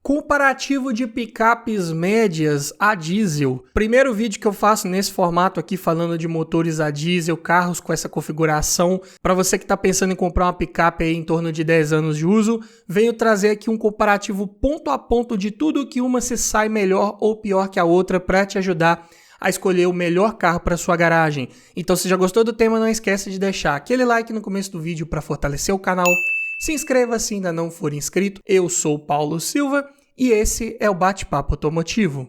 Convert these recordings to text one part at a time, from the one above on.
Comparativo de picapes médias a diesel. Primeiro vídeo que eu faço nesse formato aqui falando de motores a diesel, carros com essa configuração. Para você que está pensando em comprar uma picape aí em torno de 10 anos de uso, venho trazer aqui um comparativo ponto a ponto de tudo que uma se sai melhor ou pior que a outra para te ajudar a escolher o melhor carro para sua garagem. Então, se já gostou do tema, não esquece de deixar aquele like no começo do vídeo para fortalecer o canal. Se inscreva se ainda não for inscrito. Eu sou o Paulo Silva e esse é o Bate-Papo Automotivo.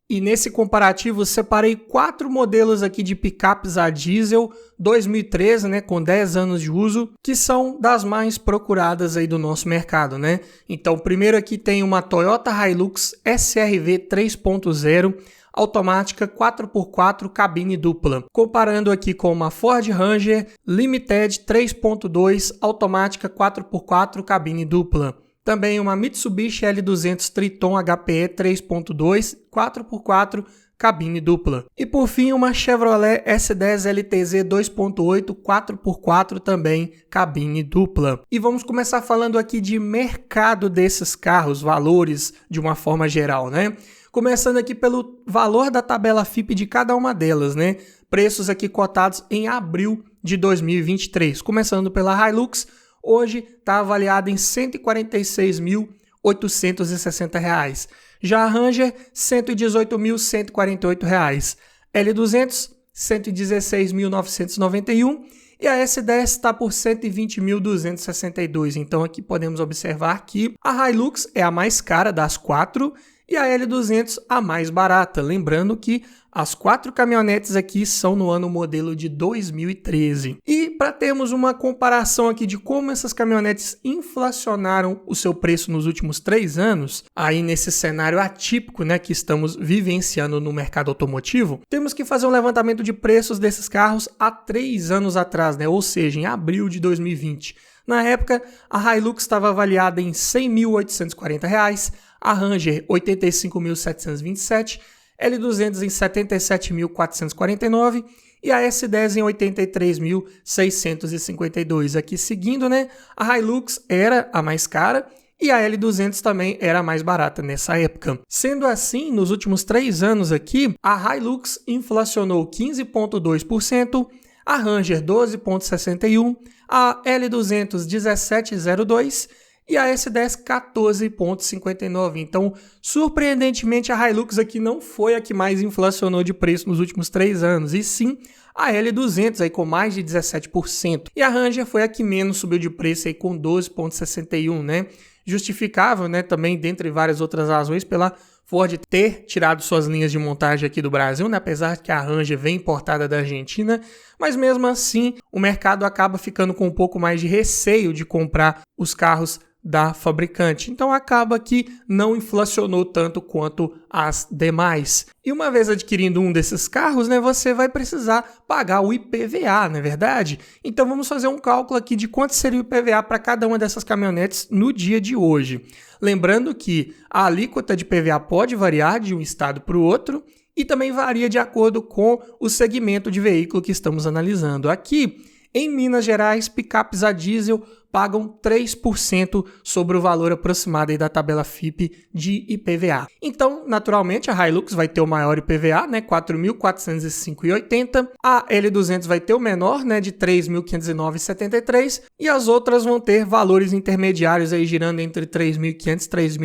E nesse comparativo separei 4 modelos aqui de picapes a diesel 2013, né, com 10 anos de uso, que são das mais procuradas aí do nosso mercado, né? Então, primeiro aqui tem uma Toyota Hilux SR-V 3.0 automática 4x4 cabine dupla. Comparando aqui com uma Ford Ranger Limited 3.2 automática 4x4 cabine dupla. Também uma Mitsubishi L200 Triton HPE 3.2 4x4 cabine dupla. E por fim uma Chevrolet S10 LTZ 2.8 4x4 também cabine dupla. E vamos começar falando aqui de mercado desses carros, valores de uma forma geral, né? Começando aqui pelo valor da tabela FIPE de cada uma delas, né? Preços aqui cotados em abril de 2023. Começando pela Hilux, hoje está avaliada em R$ 146.860. Já a Ranger, R$ 118.148. L200, R$ 116.991. E a S10 está por R$ 120.262. Então aqui podemos observar que a Hilux é a mais cara das 4 e a L200 a mais barata. Lembrando que as 4 caminhonetes aqui são no ano modelo de 2013. E para termos uma comparação aqui de como essas caminhonetes inflacionaram o seu preço nos últimos 3 anos, aí nesse cenário atípico, né, que estamos vivenciando no mercado automotivo, temos que fazer um levantamento de preços desses carros há 3 anos atrás, né, ou seja, em abril de 2020. Na época, a Hilux estava avaliada em R$ 100.840, a Ranger R$ 85.727, L200 em R$ 77.449 e a S10 em R$ 83.652. Aqui seguindo, né? A Hilux era a mais cara e a L200 também era a mais barata nessa época. Sendo assim, nos últimos 3 anos aqui, a Hilux inflacionou 15,2%, a Ranger 12,61%, a L200 17,02% e a S10 14,59. Então, surpreendentemente, a Hilux aqui não foi a que mais inflacionou de preço nos últimos 3 anos, e sim a L200 aí com mais de 17%. E a Ranger foi a que menos subiu de preço aí com 12,61, né? Justificável, né, também dentre várias outras razões pela Ford ter tirado suas linhas de montagem aqui do Brasil, né? Apesar que a Ranger vem importada da Argentina, mas mesmo assim o mercado acaba ficando com um pouco mais de receio de comprar os carros da fabricante. Então acaba que não inflacionou tanto quanto as demais. E uma vez adquirindo um desses carros, né, você vai precisar pagar o IPVA, não é verdade? Então vamos fazer um cálculo aqui de quanto seria o IPVA para cada uma dessas caminhonetes no dia de hoje. Lembrando que a alíquota de IPVA pode variar de um estado para o outro e também varia de acordo com o segmento de veículo que estamos analisando. Aqui, em Minas Gerais, picapes a diesel pagam 3% sobre o valor aproximado aí da tabela FIPE de IPVA. Então, naturalmente, a Hilux vai ter o maior IPVA, né, R$ 4.405,80. A L200 vai ter o menor, né, de R$ 3.509,73. E as outras vão ter valores intermediários aí girando entre R$ 3.500 e R$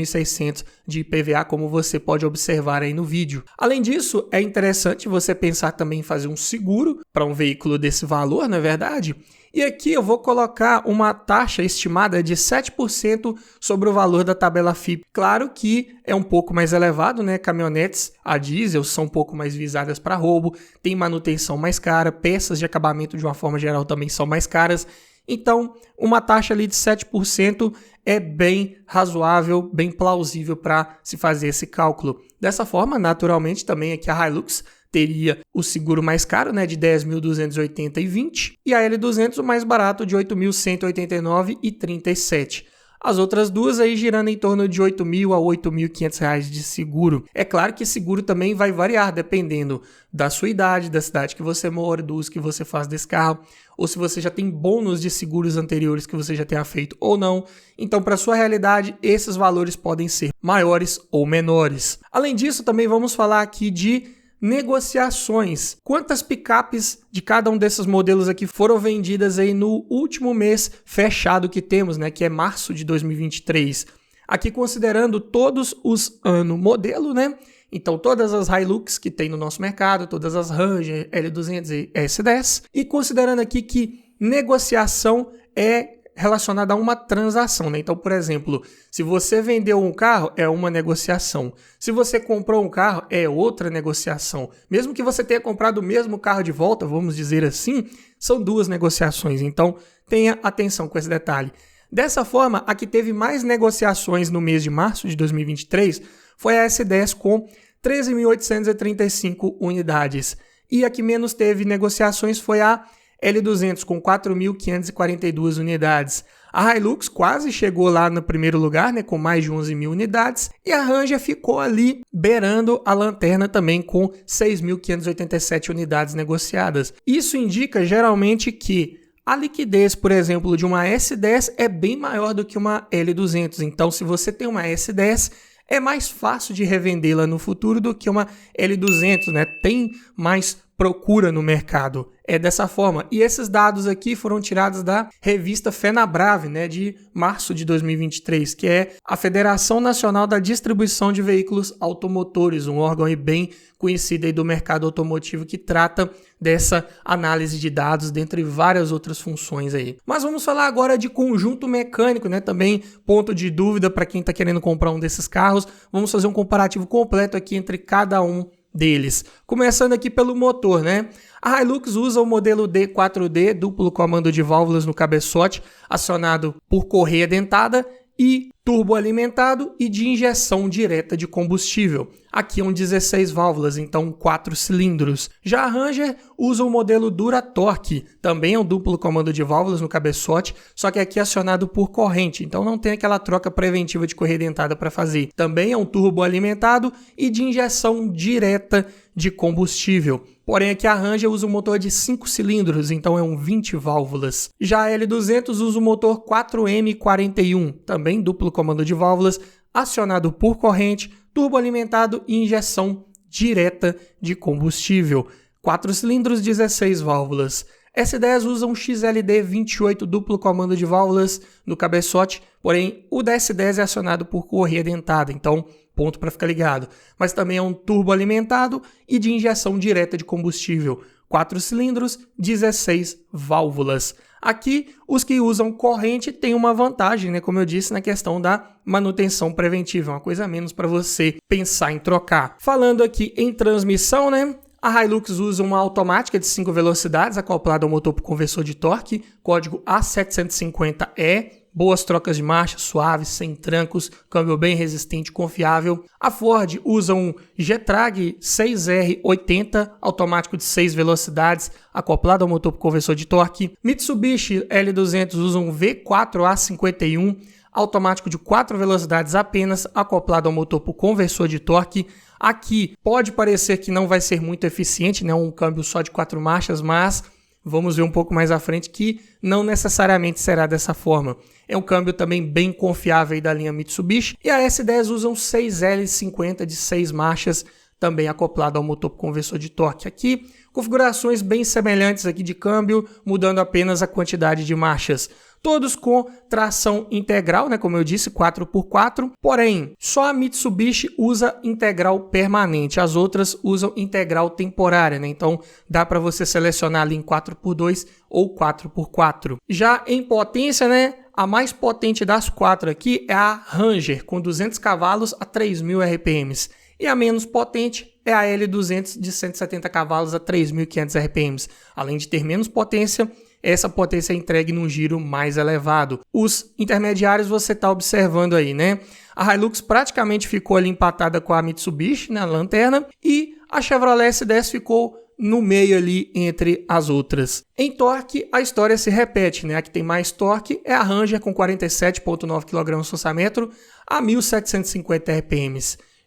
3.600 de IPVA, como você pode observar aí no vídeo. Além disso, é interessante você pensar também em fazer um seguro para um veículo desse valor, não é verdade? E aqui eu vou colocar uma taxa estimada de 7% sobre o valor da tabela FIPE. Claro que é um pouco mais elevado, né? Caminhonetes a diesel são um pouco mais visadas para roubo, tem manutenção mais cara, peças de acabamento de uma forma geral também são mais caras. Então, uma taxa ali de 7% é bem razoável, bem plausível para se fazer esse cálculo. Dessa forma, naturalmente, também aqui a Hilux teria o seguro mais caro, né, de R$ 10.280,20 e a L200 o mais barato de R$ 8.189,37. As outras duas aí girando em torno de R$ 8.000 a R$ 8.500 de seguro. É claro que seguro também vai variar dependendo da sua idade, da cidade que você mora, do uso que você faz desse carro, ou se você já tem bônus de seguros anteriores que você já tenha feito ou não. Então, para sua realidade, esses valores podem ser maiores ou menores. Além disso, também vamos falar aqui de negociações. Quantas picapes de cada um desses modelos aqui foram vendidas aí no último mês fechado que temos, né, que é março de 2023. Aqui considerando todos os ano modelo, né? Então todas as Hilux que tem no nosso mercado, todas as Ranger, L200 e S10, e considerando aqui que negociação é relacionada a uma transação, né? Então, por exemplo, se você vendeu um carro, é uma negociação. Se você comprou um carro, é outra negociação. Mesmo que você tenha comprado o mesmo carro de volta, vamos dizer assim, são duas negociações. Então, tenha atenção com esse detalhe. Dessa forma, a que teve mais negociações no mês de março de 2023 foi a S10 com 13.835 unidades. E a que menos teve negociações foi a L200 com 4.542 unidades. A Hilux quase chegou lá no primeiro lugar, né, com mais de 11.000 unidades. E a Ranger ficou ali beirando a lanterna também com 6.587 unidades negociadas. Isso indica geralmente que a liquidez, por exemplo, de uma S10 é bem maior do que uma L200. Então, se você tem uma S10, é mais fácil de revendê-la no futuro do que uma L200, né? Tem mais procura no mercado. É dessa forma. E esses dados aqui foram tirados da revista Fenabrave, né, de março de 2023, que é a Federação Nacional da Distribuição de Veículos Automotores, um órgão aí bem conhecido aí do mercado automotivo que trata dessa análise de dados, dentre várias outras funções aí. Mas vamos falar agora de conjunto mecânico, né? Também ponto de dúvida para quem está querendo comprar um desses carros. Vamos fazer um comparativo completo aqui entre cada um deles. Começando aqui pelo motor, né? A Hilux usa o modelo D4D, duplo comando de válvulas no cabeçote, acionado por correia dentada e turbo alimentado e de injeção direta de combustível. Aqui são 16 válvulas, então 4 cilindros. Já a Ranger usa o modelo Duratorque, também é um duplo comando de válvulas no cabeçote, só que aqui é acionado por corrente, então não tem aquela troca preventiva de correia dentada para fazer. Também é um turbo alimentado e de injeção direta de combustível. Porém, aqui a Ranger usa um motor de 5 cilindros, então é um 20 válvulas. Já a L200 usa o motor 4M41, também duplo comando de válvulas, acionado por corrente, turbo alimentado e injeção direta de combustível. 4 cilindros, 16 válvulas. S10 usa um XLD 28 duplo comando de válvulas no cabeçote, porém o da S10 é acionado por correia dentada, então ponto para ficar ligado. Mas também é um turbo alimentado e de injeção direta de combustível. 4 cilindros, 16 válvulas. Aqui, os que usam corrente têm uma vantagem, né? Como eu disse, na questão da manutenção preventiva. Uma coisa a menos para você pensar em trocar. Falando aqui em transmissão, né? A Hilux usa uma automática de 5 velocidades acoplada ao motor por conversor de torque, código A750E. Boas trocas de marcha, suaves, sem trancos, câmbio bem resistente e confiável. A Ford usa um Getrag 6R80, automático de 6 velocidades, acoplado ao motor por conversor de torque. Mitsubishi L200 usa um V4A51, automático de 4 velocidades apenas, acoplado ao motor por conversor de torque. Aqui pode parecer que não vai ser muito eficiente, né? Um câmbio só de 4 marchas, mas vamos ver um pouco mais à frente que não necessariamente será dessa forma. É um câmbio também bem confiável aí da linha Mitsubishi. E a S10 usa um 6L50 de 6 marchas, também acoplado ao motor por conversor de torque. Aqui, configurações bem semelhantes aqui de câmbio, mudando apenas a quantidade de marchas. Todos com tração integral, né? Como eu disse, 4x4. Porém, só a Mitsubishi usa integral permanente. As outras usam integral temporária, né? Então, dá para você selecionar ali em 4x2 ou 4x4. Já em potência, né? A mais potente das 4 aqui é a Ranger, com 200 cavalos a 3.000 RPMs. E a menos potente é a L200 de 170 cavalos a 3.500 RPMs. Além de ter menos potência, essa potência é entregue num giro mais elevado. Os intermediários você está observando aí, né? A Hilux praticamente ficou ali empatada com a Mitsubishi na lanterna e a Chevrolet S10 ficou no meio ali entre as outras. Em torque, a história se repete, né? A que tem mais torque é a Ranger com 47,9 kgfm a 1.750 RPM.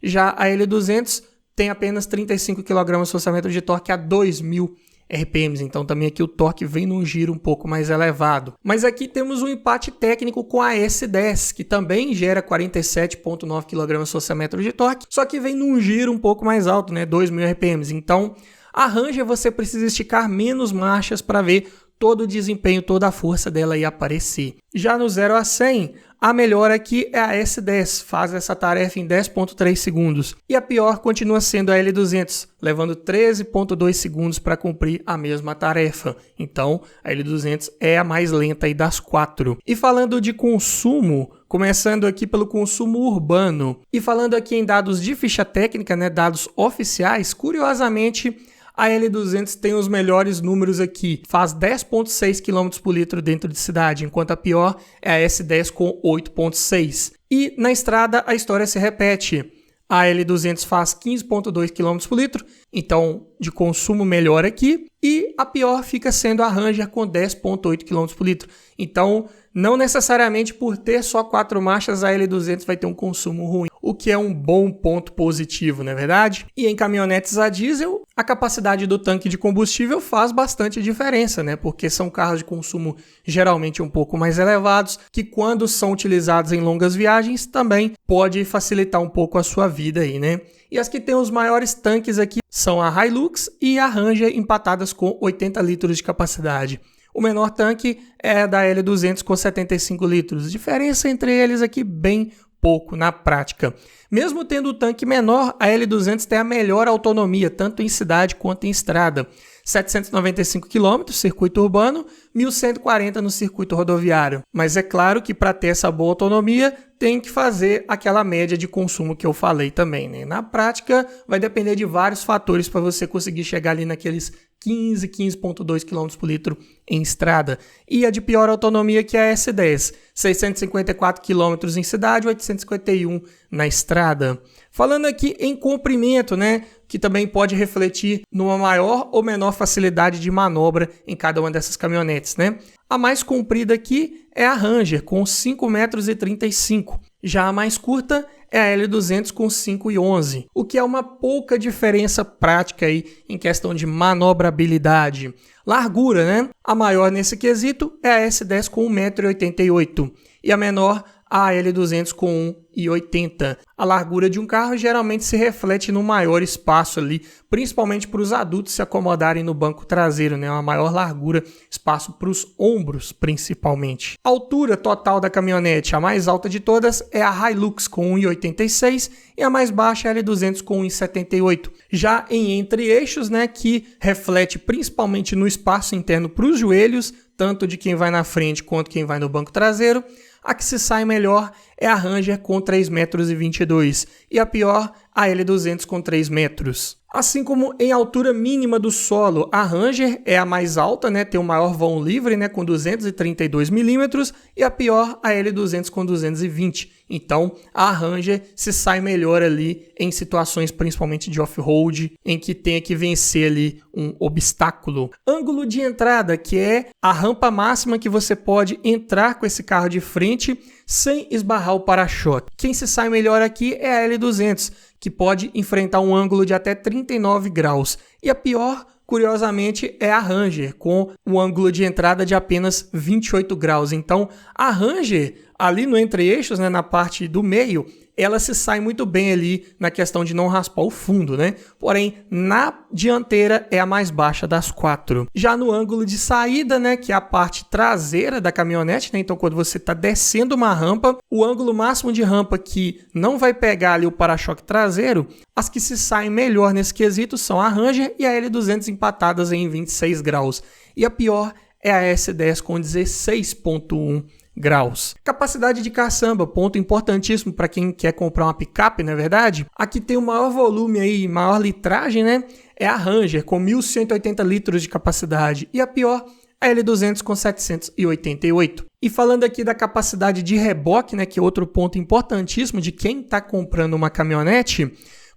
Já a L200 tem apenas 35 kgfm de torque a 2.000 RPM, então também aqui o torque vem num giro um pouco mais elevado. Mas aqui temos um empate técnico com a S10, que também gera 47,9 kgfm de torque, só que vem num giro um pouco mais alto, né? 2.000 RPM. Então, a Ranger você precisa esticar menos marchas para ver todo o desempenho, toda a força dela aí aparecer. Já no 0 a 100, a melhor aqui é a S10, faz essa tarefa em 10,3 segundos. E a pior continua sendo a L200, levando 13,2 segundos para cumprir a mesma tarefa. Então, a L200 é a mais lenta aí das 4. E falando de consumo, começando aqui pelo consumo urbano, e falando aqui em dados de ficha técnica, né, dados oficiais, curiosamente, a L200 tem os melhores números aqui, faz 10,6 km por litro dentro de cidade, enquanto a pior é a S10 com 8,6. E na estrada a história se repete. A L200 faz 15,2 km por litro, então de consumo melhor aqui, e a pior fica sendo a Ranger com 10,8 km por litro. Então, não necessariamente por ter só 4 marchas, a L200 vai ter um consumo ruim, o que é um bom ponto positivo, não é verdade? E em caminhonetes a diesel, a capacidade do tanque de combustível faz bastante diferença, né? Porque são carros de consumo geralmente um pouco mais elevados, que quando são utilizados em longas viagens também pode facilitar um pouco a sua vida aí, né? E as que têm os maiores tanques aqui são a Hilux e a Ranger, empatadas com 80 litros de capacidade. O menor tanque é da L200 com 75 litros. Diferença entre eles aqui bem pouco na prática. Mesmo tendo o tanque menor, a L200 tem a melhor autonomia, tanto em cidade quanto em estrada. 795 km, circuito urbano, 1.140 no circuito rodoviário. Mas é claro que para ter essa boa autonomia, tem que fazer aquela média de consumo que eu falei também, né? Na prática, vai depender de vários fatores para você conseguir chegar ali naqueles 15,2 km por litro em estrada. E a de pior autonomia que é a S10, 654 km em cidade, 851 na estrada. Falando aqui em comprimento, né, que também pode refletir numa maior ou menor facilidade de manobra em cada uma dessas caminhonetes, né? A mais comprida aqui é a Ranger, com 5,35 m. Já a mais curta é a L200 com 5,11 m, o que é uma pouca diferença prática aí em questão de manobrabilidade. Largura, né? A maior nesse quesito é a S10 com 1,88 m e a menor a L200 com 1,80 m. A largura de um carro geralmente se reflete no maior espaço ali, principalmente para os adultos se acomodarem no banco traseiro, né? Uma maior largura, espaço para os ombros principalmente. A altura total da caminhonete, a mais alta de todas, é a Hilux com 1,86 m e a mais baixa é a L200 com 1,78 m. Já em entre-eixos, né, que reflete principalmente no espaço interno para os joelhos, tanto de quem vai na frente quanto quem vai no banco traseiro, a que se sai melhor é a Ranger com 3,22 m e a pior, a L200 com 3 metros. Assim como em altura mínima do solo, a Ranger é a mais alta, né, tem o maior vão livre, né, com 232 milímetros, e a pior, a L200 com 220. Então, a Ranger se sai melhor ali em situações principalmente de off-road, em que tenha que vencer ali um obstáculo. Ângulo de entrada, que é a rampa máxima que você pode entrar com esse carro de frente sem esbarrar o para-choque. Quem se sai melhor aqui é a L200, que pode enfrentar um ângulo de até 39 graus. E a pior, curiosamente, é a Ranger, com um ângulo de entrada de apenas 28 graus. Então, a Ranger, ali no entre-eixos, né, na parte do meio, ela se sai muito bem ali na questão de não raspar o fundo, né? Porém, na dianteira é a mais baixa das 4. Já no ângulo de saída, né, que é a parte traseira da caminhonete, né? Então, quando você está descendo uma rampa, o ângulo máximo de rampa que não vai pegar ali o para-choque traseiro, as que se saem melhor nesse quesito são a Ranger e a L200 empatadas em 26 graus. E a pior é a S10 com 16,1 graus. Capacidade de caçamba, ponto importantíssimo para quem quer comprar uma picape, não é verdade? Aqui tem o maior volume aí, maior litragem, né? É a Ranger com 1.180 litros de capacidade e a pior, a L200 com 788. E falando aqui da capacidade de reboque, né, que é outro ponto importantíssimo de quem está comprando uma caminhonete,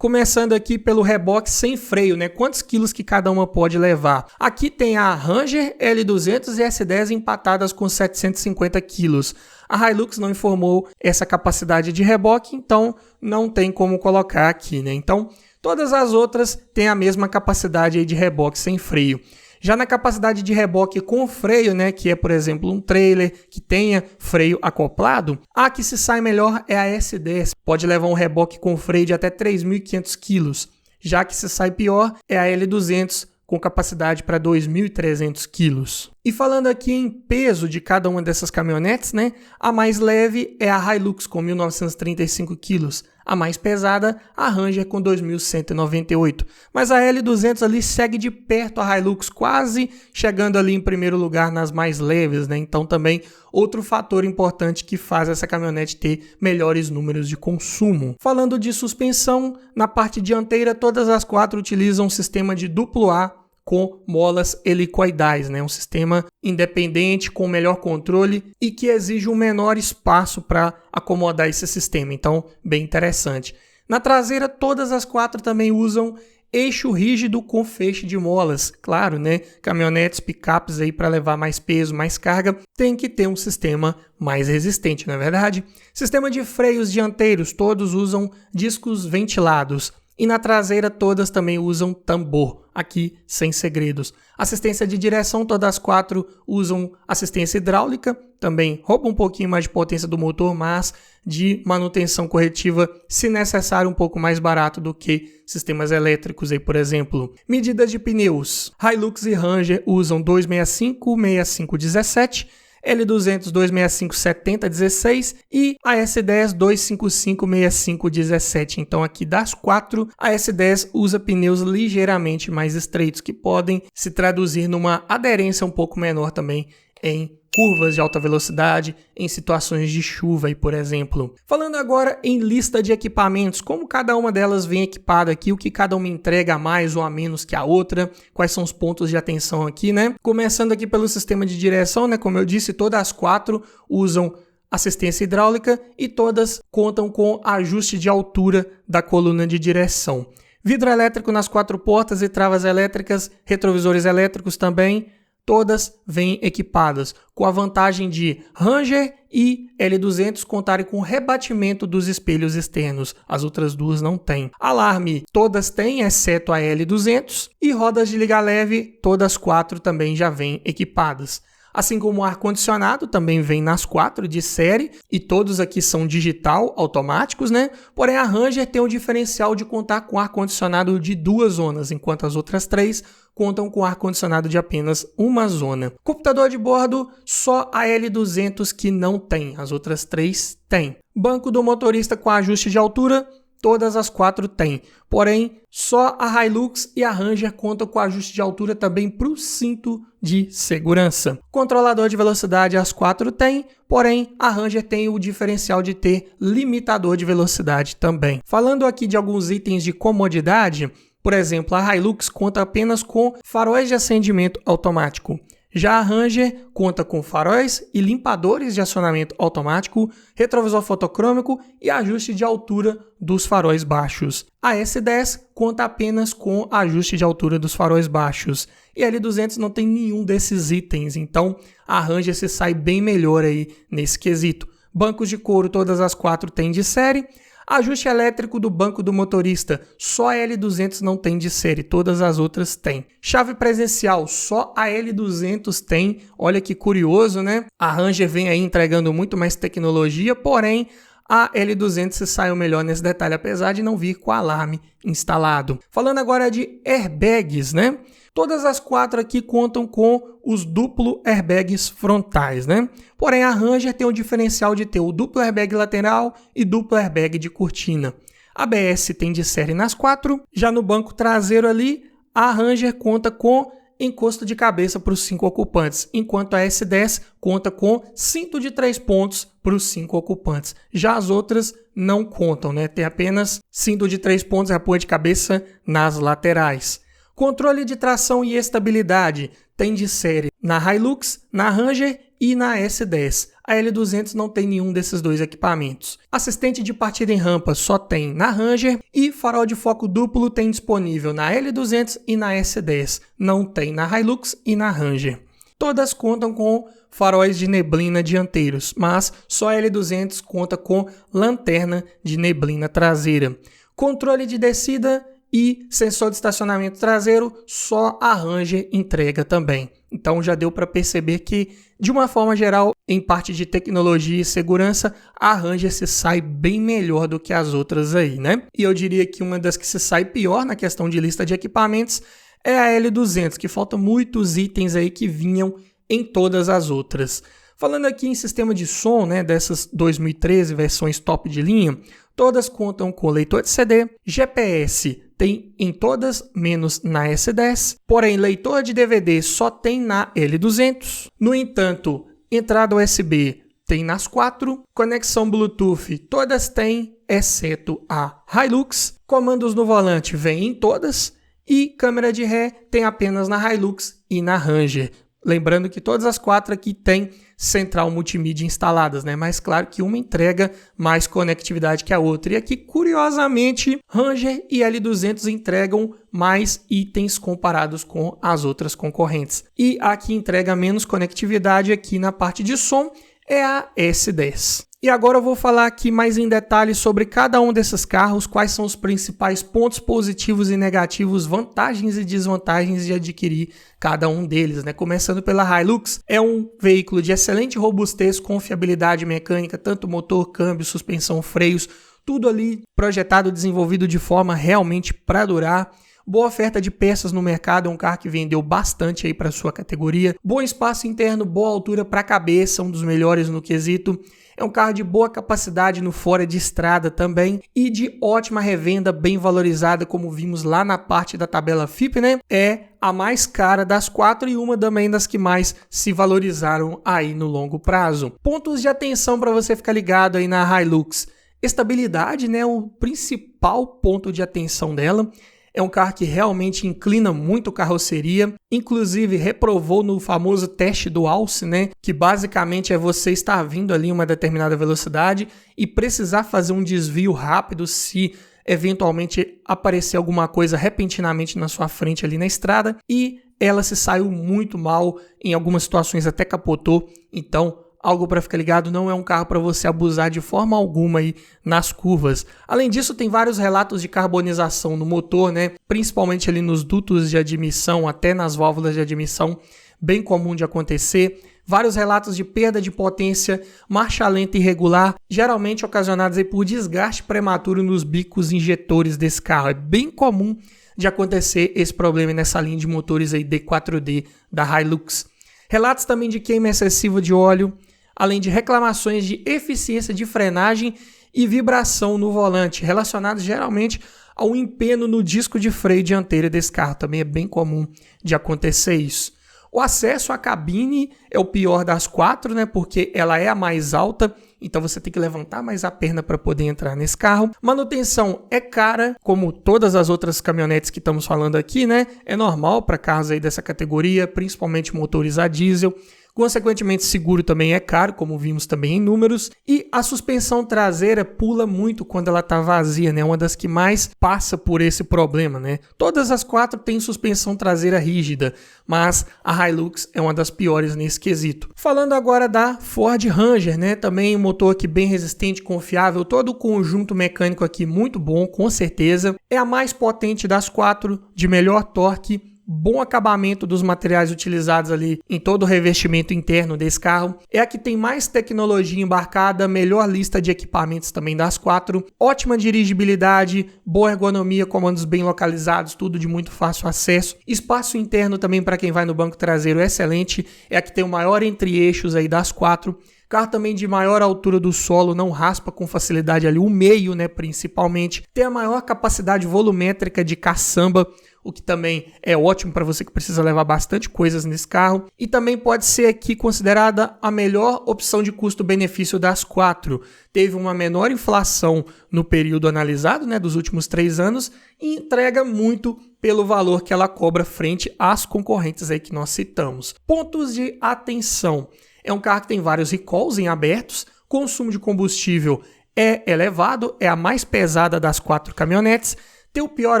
Começando aqui pelo reboque sem freio, né? Quantos quilos que cada uma pode levar? Aqui tem a Ranger, L200 e S10 empatadas com 750 quilos. A Hilux não informou essa capacidade de reboque, então não tem como colocar aqui, né? Então, todas as outras têm a mesma capacidade aí de reboque sem freio. Já na capacidade de reboque com freio, né, que é, por exemplo, um trailer que tenha freio acoplado, a que se sai melhor é a S10. Pode levar um reboque com freio de até 3.500 kg. Já que se sai pior é a L200, com capacidade para 2.300 kg. E falando aqui em peso de cada uma dessas caminhonetes, né, a mais leve é a Hilux com 1.935 kg. A mais pesada, a Ranger com 2.198. Mas a L200 ali segue de perto a Hilux, quase chegando ali em primeiro lugar nas mais leves, né? Então também outro fator importante que faz essa caminhonete ter melhores números de consumo. Falando de suspensão, na parte dianteira todas as quatro utilizam um sistema de duplo A com molas helicoidais, né? Um sistema independente com melhor controle e que exige um menor espaço para acomodar esse sistema, então bem interessante. Na traseira todas as quatro também usam eixo rígido com feixe de molas. Claro, né? Caminhonetes, picapes aí para levar mais peso, mais carga, tem que ter um sistema mais resistente, não é verdade? Sistema de freios dianteiros, todos usam discos ventilados. E na traseira todas também usam tambor, aqui sem segredos. Assistência de direção, todas as quatro usam assistência hidráulica, também rouba um pouquinho mais de potência do motor, mas de manutenção corretiva, se necessário, um pouco mais barato do que sistemas elétricos aí, por exemplo. Medidas de pneus. Hilux e Ranger usam 265, 65, 17, L200 265 70 16 e a S10 255 65 17. Então aqui das quatro, a S10 usa pneus ligeiramente mais estreitos que podem se traduzir numa aderência um pouco menor também em curvas de alta velocidade, em situações de chuva aí, por exemplo. Falando agora em lista de equipamentos, como cada uma delas vem equipada aqui, o que cada uma entrega a mais ou a menos que a outra, quais são os pontos de atenção aqui, né? Começando aqui pelo sistema de direção, né? Como eu disse, todas as quatro usam assistência hidráulica e todas contam com ajuste de altura da coluna de direção. Vidro elétrico nas quatro portas e travas elétricas, retrovisores elétricos também. Todas vêm equipadas, com a vantagem de Ranger e L200 contarem com rebatimento dos espelhos externos. As outras duas não têm. Alarme, todas têm, exceto a L200. E rodas de liga leve, todas quatro também já vêm equipadas. Assim como o ar-condicionado também vem nas quatro de série e todos aqui são digital, automáticos, né? Porém a Ranger tem o diferencial de contar com ar-condicionado de 2 zonas, enquanto as outras 3 contam com ar-condicionado de apenas uma zona. Computador de bordo, só a L200 que não tem, as outras 3 têm. Banco do motorista com ajuste de altura, todas as quatro têm, porém só a Hilux e a Ranger contam com ajuste de altura também para o cinto de segurança. Controlador de velocidade as quatro têm, porém a Ranger tem o diferencial de ter limitador de velocidade também. Falando aqui de alguns itens de comodidade, por exemplo, a Hilux conta apenas com faróis de acendimento automático. Já a Ranger conta com faróis e limpadores de acionamento automático, retrovisor fotocrômico e ajuste de altura dos faróis baixos. A S10 conta apenas com ajuste de altura dos faróis baixos. E a L200 não tem nenhum desses itens, então a Ranger se sai bem melhor aí nesse quesito. Bancos de couro todas as quatro têm de série. Ajuste elétrico do banco do motorista, só a L200 não tem de série, todas as outras têm. Chave presencial, só a L200 tem, olha que curioso, né? A Ranger vem aí entregando muito mais tecnologia, porém a L200 se saiu melhor nesse detalhe, apesar de não vir com alarme instalado. Falando agora de airbags, né? Todas as quatro aqui contam com os duplo airbags frontais, né? Porém, a Ranger tem o diferencial de ter o duplo airbag lateral e duplo airbag de cortina. A ABS tem de série nas quatro. Já no banco traseiro ali, a Ranger conta com encosto de cabeça para os 5 ocupantes, enquanto a S10 conta com cinto de 3 pontos para os 5 ocupantes. Já as outras não contam, né? Tem apenas cinto de 3 pontos e apoio de cabeça nas laterais. Controle de tração e estabilidade tem de série na Hilux, na Ranger e na S10. A L200 não tem nenhum desses dois equipamentos. Assistente de partida em rampa só tem na Ranger e farol de foco duplo tem disponível na L200 e na S10. Não tem na Hilux e na Ranger. Todas contam com faróis de neblina dianteiros, mas só a L200 conta com lanterna de neblina traseira. Controle de descida e sensor de estacionamento traseiro, só a Ranger entrega também. Então já deu para perceber que, de uma forma geral, em parte de tecnologia e segurança, a Ranger se sai bem melhor do que as outras aí, né? E eu diria que uma das que se sai pior na questão de lista de equipamentos é a L200, que faltam muitos itens aí que vinham em todas as outras. Falando aqui em sistema de som, né, dessas 2013 versões top de linha, todas contam com leitor de CD, GPS tem em todas, menos na S10, porém leitor de DVD só tem na L200. No entanto, entrada USB tem nas 4, conexão Bluetooth todas têm, exceto a Hilux, comandos no volante vem em todas e câmera de ré tem apenas na Hilux e na Ranger. Lembrando que todas as 4 aqui têm central multimídia instaladas, né? Mas claro que uma entrega mais conectividade que a outra. E aqui, curiosamente, Ranger e L200 entregam mais itens comparados com as outras concorrentes. E a que entrega menos conectividade aqui na parte de som é a S10. E agora eu vou falar aqui mais em detalhes sobre cada um desses carros, quais são os principais pontos positivos e negativos, vantagens e desvantagens de adquirir cada um deles, né? Começando pela Hilux, é um veículo de excelente robustez, confiabilidade mecânica, tanto motor, câmbio, suspensão, freios, tudo ali projetado e desenvolvido de forma realmente para durar. Boa oferta de peças no mercado, é um carro que vendeu bastante aí para sua categoria. Bom espaço interno, boa altura para a cabeça, um dos melhores no quesito. É um carro de boa capacidade no fora de estrada também e de ótima revenda, bem valorizada, como vimos lá na parte da tabela FIPE, né? É a mais cara das 4 e uma também das que mais se valorizaram aí no longo prazo. Pontos de atenção para você ficar ligado aí na Hilux. Estabilidade, né? O principal ponto de atenção dela. É um carro que realmente inclina muito carroceria, inclusive reprovou no famoso teste do alce, né? Que basicamente é você estar vindo ali em uma determinada velocidade e precisar fazer um desvio rápido se eventualmente aparecer alguma coisa repentinamente na sua frente ali na estrada, e ela se saiu muito mal, em algumas situações até capotou. Então, algo para ficar ligado, não é um carro para você abusar de forma alguma aí nas curvas. Além disso, tem vários relatos de carbonização no motor, né? Principalmente ali nos dutos de admissão, até nas válvulas de admissão, bem comum de acontecer. Vários relatos de perda de potência, marcha lenta irregular, geralmente ocasionados aí por desgaste prematuro nos bicos injetores desse carro. É bem comum de acontecer esse problema nessa linha de motores aí D4D da Hilux. Relatos também de queima excessiva de óleo, além de reclamações de eficiência de frenagem e vibração no volante, relacionados geralmente ao empeno no disco de freio dianteiro desse carro. Também é bem comum de acontecer isso. O acesso à cabine é o pior das 4, né? Porque ela é a mais alta, então você tem que levantar mais a perna para poder entrar nesse carro. Manutenção é cara, como todas as outras caminhonetes que estamos falando aqui, né? É normal para carros aí dessa categoria, principalmente motores a diesel. Consequentemente, seguro também é caro, como vimos também em números. E a suspensão traseira pula muito quando ela está vazia, né? É uma das que mais passa por esse problema, né? Todas as 4 têm suspensão traseira rígida, mas a Hilux é uma das piores nesse quesito. Falando agora da Ford Ranger, né? Também um motor aqui bem resistente, confiável, todo o conjunto mecânico aqui muito bom, com certeza. É a mais potente das 4, de melhor torque, bom acabamento dos materiais utilizados ali em todo o revestimento interno desse carro. É a que tem mais tecnologia embarcada, melhor lista de equipamentos também das 4. Ótima dirigibilidade, boa ergonomia, comandos bem localizados, tudo de muito fácil acesso. Espaço interno também para quem vai no banco traseiro excelente. É a que tem o maior entre-eixos aí das 4. Carro também de maior altura do solo, não raspa com facilidade ali o meio, né, principalmente. Tem a maior capacidade volumétrica de caçamba, o que também é ótimo para você que precisa levar bastante coisas nesse carro. E também pode ser aqui considerada a melhor opção de custo-benefício das 4. Teve uma menor inflação no período analisado, né, dos últimos 3 anos, e entrega muito pelo valor que ela cobra frente às concorrentes aí que nós citamos. Pontos de atenção. É um carro que tem vários recalls em abertos, consumo de combustível é elevado, é a mais pesada das 4 caminhonetes, tem o pior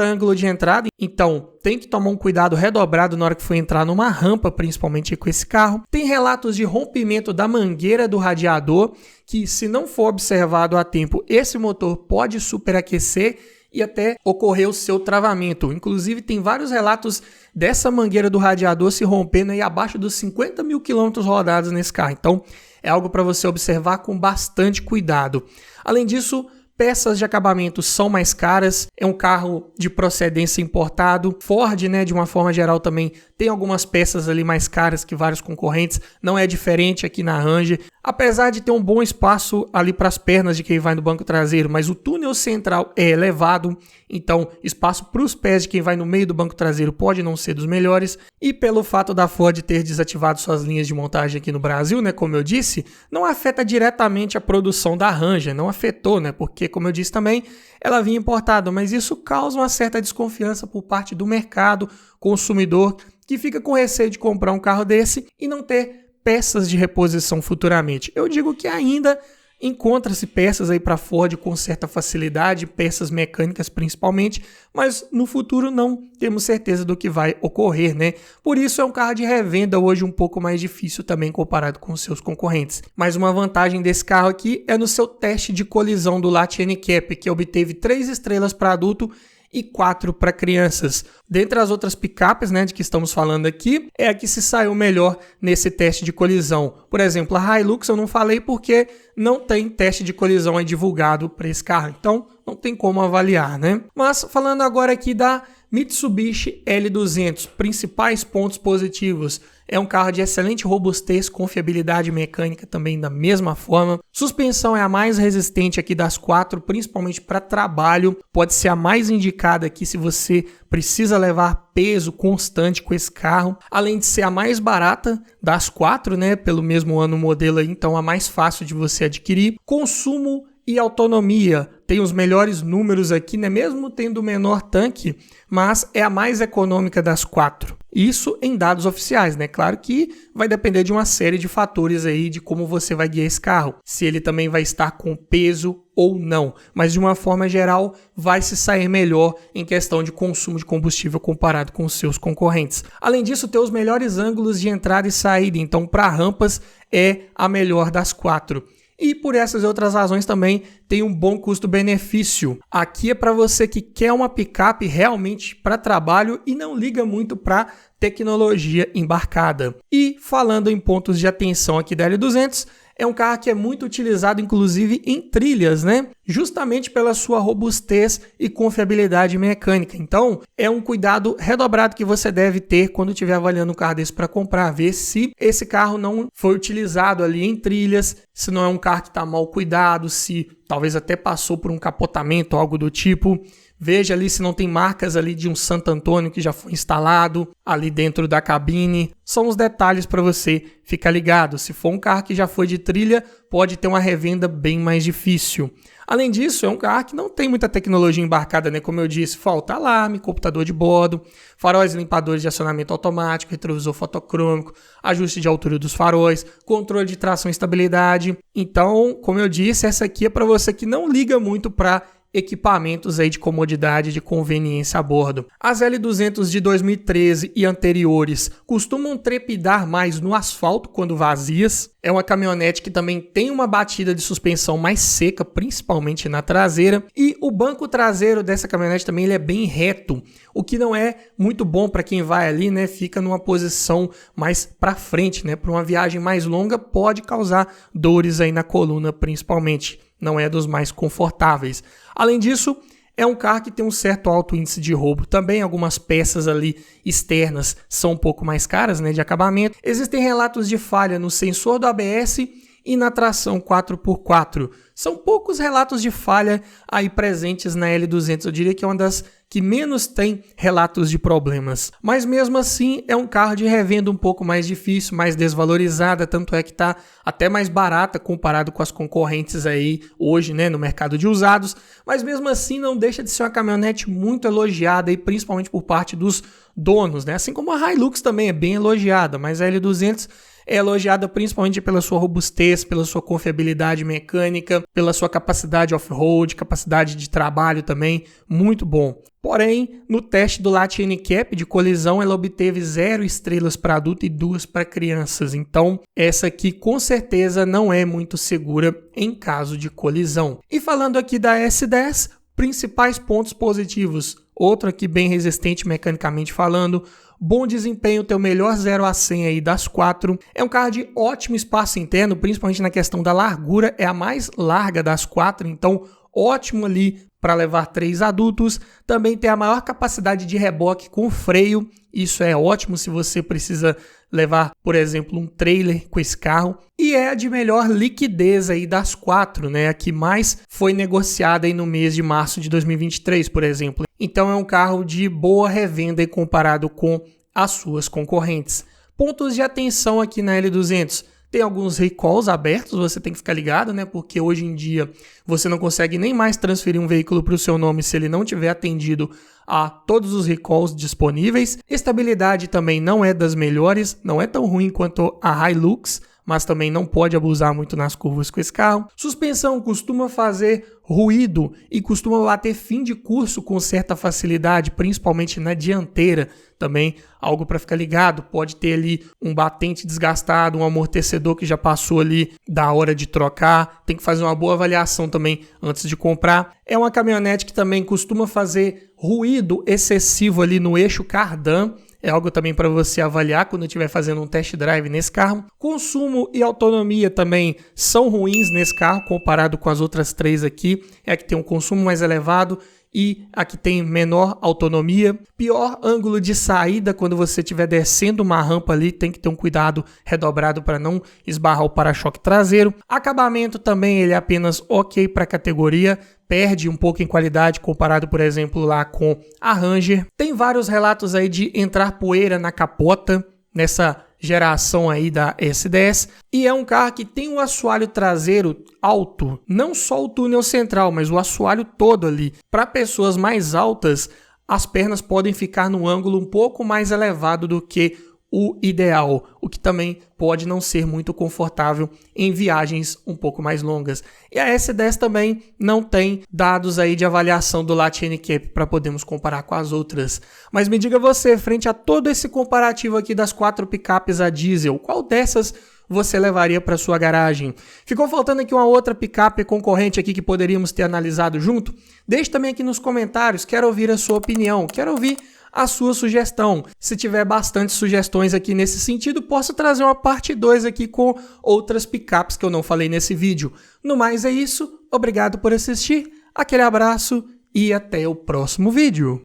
ângulo de entrada, então tem que tomar um cuidado redobrado na hora que for entrar numa rampa, principalmente com esse carro. Tem relatos de rompimento da mangueira do radiador, que se não for observado a tempo, esse motor pode superaquecer e até ocorrer o seu travamento. Inclusive tem vários relatos dessa mangueira do radiador se rompendo aí abaixo dos 50 mil quilômetros rodados nesse carro. Então é algo para você observar com bastante cuidado. Além disso, peças de acabamento são mais caras, é um carro de procedência importado. Ford, né, de uma forma geral também tem algumas peças ali mais caras que vários concorrentes, não é diferente aqui na Ranger. Apesar de ter um bom espaço ali para as pernas de quem vai no banco traseiro, mas o túnel central é elevado, então espaço para os pés de quem vai no meio do banco traseiro pode não ser dos melhores. E pelo fato da Ford ter desativado suas linhas de montagem aqui no Brasil, né, como eu disse, não afeta diretamente a produção da Ranger, não afetou, né, porque como eu disse também, ela vinha importada, mas isso causa uma certa desconfiança por parte do mercado consumidor, que fica com receio de comprar um carro desse e não ter peças de reposição futuramente. Eu digo que ainda encontra-se peças aí para Ford com certa facilidade, peças mecânicas principalmente, mas no futuro não temos certeza do que vai ocorrer, né? Por isso é um carro de revenda hoje um pouco mais difícil também comparado com seus concorrentes. Mas uma vantagem desse carro aqui é no seu teste de colisão do Lat NCAP, que obteve 3 estrelas para adulto e 4 para crianças. Dentre as outras picapes, né, de que estamos falando aqui, é a que se saiu melhor nesse teste de colisão. Por exemplo, a Hilux eu não falei porque não tem teste de colisão aí divulgado para esse carro, então não tem como avaliar, né? Mas falando agora aqui da Mitsubishi L200, principais pontos positivos. É um carro de excelente robustez, confiabilidade mecânica também da mesma forma. Suspensão é a mais resistente aqui das 4, principalmente para trabalho. Pode ser a mais indicada aqui se você precisa levar peso constante com esse carro. Além de ser a mais barata das 4, né, pelo mesmo ano modelo aí, então a mais fácil de você adquirir. Consumo e autonomia, tem os melhores números aqui, né? Mesmo tendo o menor tanque, mas é a mais econômica das 4. Isso em dados oficiais, né? Claro que vai depender de uma série de fatores aí de como você vai guiar esse carro, se ele também vai estar com peso ou não, mas de uma forma geral vai se sair melhor em questão de consumo de combustível comparado com os seus concorrentes. Além disso, tem os melhores ângulos de entrada e saída, então para rampas é a melhor das 4. E por essas e outras razões também tem um bom custo-benefício. Aqui é para você que quer uma picape realmente para trabalho e não liga muito para tecnologia embarcada. E falando em pontos de atenção aqui da L200, é um carro que é muito utilizado inclusive em trilhas, né? Justamente pela sua robustez e confiabilidade mecânica. Então, é um cuidado redobrado que você deve ter quando estiver avaliando um carro desse para comprar, ver se esse carro não foi utilizado ali em trilhas, se não é um carro que está mal cuidado, se talvez até passou por um capotamento ou algo do tipo. Veja ali se não tem marcas ali de um Santo Antônio que já foi instalado ali dentro da cabine. São os detalhes para você ficar ligado. Se for um carro que já foi de trilha, pode ter uma revenda bem mais difícil. Além disso, é um carro que não tem muita tecnologia embarcada, né? Como eu disse, falta alarme, computador de bordo, faróis limpadores de acionamento automático, retrovisor fotocrômico, ajuste de altura dos faróis, controle de tração e estabilidade. Então, como eu disse, essa aqui é para você que não liga muito para equipamentos aí de comodidade e de conveniência a bordo. As L200 de 2013 e anteriores costumam trepidar mais no asfalto quando vazias. É uma caminhonete que também tem uma batida de suspensão mais seca, principalmente na traseira. E o banco traseiro dessa caminhonete também ele é bem reto, o que não é muito bom para quem vai ali, né? Fica numa posição mais para frente, né? Para uma viagem mais longa pode causar dores aí na coluna, principalmente. Não é dos mais confortáveis. Além disso, é um carro que tem um certo alto índice de roubo. Também algumas peças ali externas são um pouco mais caras, né, de acabamento. Existem relatos de falha no sensor do ABS e na tração 4x4. São poucos relatos de falha aí presentes na L200. Eu diria que é uma das que menos tem relatos de problemas. Mas mesmo assim é um carro de revenda um pouco mais difícil, mais desvalorizada, tanto é que está até mais barata comparado com as concorrentes aí hoje, né, no mercado de usados. Mas mesmo assim não deixa de ser uma caminhonete muito elogiada e principalmente por parte dos donos, né? Assim como a Hilux também é bem elogiada, mas a L200 é elogiada principalmente pela sua robustez, pela sua confiabilidade mecânica, pela sua capacidade off-road, capacidade de trabalho também, muito bom. Porém, no teste do Lat Handicap de colisão, ela obteve 0 estrelas para adulto e 2 para crianças. Então, essa aqui com certeza não é muito segura em caso de colisão. E falando aqui da S10, principais pontos positivos. Outro aqui bem resistente mecanicamente falando. Bom desempenho, tem o melhor 0 a 100 aí das 4. É um carro de ótimo espaço interno, principalmente na questão da largura. É a mais larga das 4, então ótimo ali para levar 3 adultos. Também tem a maior capacidade de reboque com freio. Isso é ótimo se você precisa levar, por exemplo, um trailer com esse carro. E é a de melhor liquidez aí das 4, né? A que mais foi negociada aí no mês de março de 2023, por exemplo. Então é um carro de boa revenda aí comparado com as suas concorrentes. Pontos de atenção aqui na L200. Tem alguns recalls abertos, você tem que ficar ligado, né? Porque hoje em dia você não consegue nem mais transferir um veículo para o seu nome se ele não tiver atendido a todos os recalls disponíveis. Estabilidade também não é das melhores, não é tão ruim quanto a Hilux, mas também não pode abusar muito nas curvas com esse carro. Suspensão costuma fazer ruído e costuma bater fim de curso com certa facilidade, principalmente na dianteira. Também algo para ficar ligado, pode ter ali um batente desgastado, um amortecedor que já passou ali da hora de trocar, tem que fazer uma boa avaliação também antes de comprar. É uma caminhonete que também costuma fazer ruído excessivo ali no eixo cardan, é algo também para você avaliar quando estiver fazendo um test drive nesse carro. Consumo e autonomia também são ruins nesse carro comparado com as outras 3 aqui, é a que tem um consumo mais elevado e a que tem menor autonomia. Pior ângulo de saída quando você estiver descendo uma rampa ali, tem que ter um cuidado redobrado para não esbarrar o para-choque traseiro. Acabamento também ele é apenas ok para a categoria, perde um pouco em qualidade comparado, por exemplo, lá com a Ranger. Tem vários relatos aí de entrar poeira na capota nessa geração aí da S10, e é um carro que tem um assoalho traseiro alto, não só o túnel central, mas o assoalho todo ali. Para pessoas mais altas, as pernas podem ficar no ângulo um pouco mais elevado do que o ideal, o que também pode não ser muito confortável em viagens um pouco mais longas. E a S10 também não tem dados aí de avaliação do Lat Handicap para podermos comparar com as outras. Mas me diga você, frente a todo esse comparativo aqui das 4 picapes a diesel, qual dessas você levaria para sua garagem? Ficou faltando aqui uma outra picape concorrente aqui que poderíamos ter analisado junto? Deixe também aqui nos comentários, quero ouvir a sua opinião, quero ouvir a sua sugestão. Se tiver bastante sugestões aqui nesse sentido, posso trazer uma parte 2 aqui com outras picapes que eu não falei nesse vídeo. No mais é isso, obrigado por assistir, aquele abraço e até o próximo vídeo.